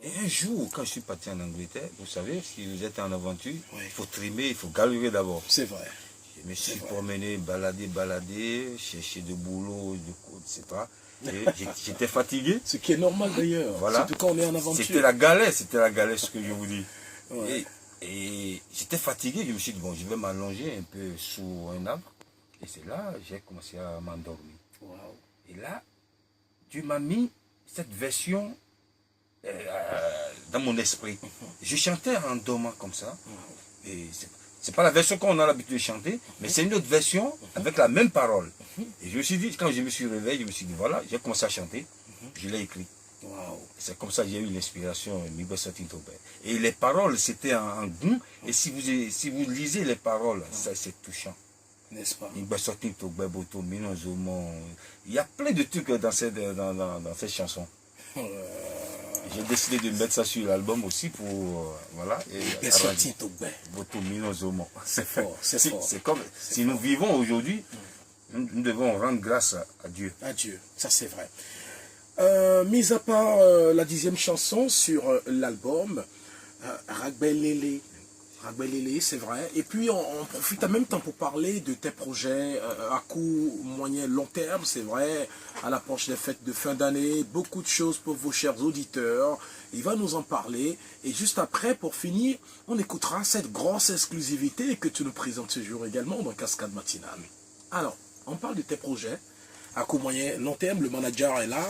Et un jour, quand je suis parti en Angleterre, vous savez, si vous êtes en aventure, Oui. il faut trimer, il faut galérer d'abord. C'est vrai. Je me suis promené, baladé, chercher de boulot, etc. Et j'étais fatigué. Ce qui est normal d'ailleurs, Voilà. surtout quand on est en aventure. C'était la galère, ce que je vous dis. Ouais. Et j'étais fatigué, je me suis dit, bon, je vais m'allonger un peu sous un arbre. Et c'est là que j'ai commencé à m'endormir. Wow. Et là, Dieu m'a mis cette version dans mon esprit. Je chantais en dormant comme ça. Et c'est pas la version qu'on a l'habitude de chanter, mais c'est une autre version avec la même parole. Et je me suis dit, quand je me suis réveillé, je me suis dit, voilà, j'ai commencé à chanter. Je l'ai écrit. Wow. C'est comme ça que j'ai eu l'inspiration. Et les paroles, c'était en goût. Et si vous lisez les paroles, ça c'est touchant. N'est-ce pas? Il y a plein de trucs dans cette chanson. J'ai décidé de mettre ça sur l'album aussi pour voilà. C'est fort, c'est fort. C'est comme si nous vivons aujourd'hui, nous devons rendre grâce à Dieu. À Dieu, ça c'est vrai. Mis à part la 10e chanson sur l'album, Ragbelele, c'est vrai. Et puis on profite en même temps pour parler de tes projets à court, moyen, long terme, c'est vrai, à l'approche des fêtes de fin d'année, beaucoup de choses pour vos chers auditeurs. Il va nous en parler. Et juste après, pour finir, on écoutera cette grosse exclusivité que tu nous présentes ce jour également dans Cascade Matinale. Alors, on parle de tes projets à court, moyen, long terme. Le manager est là.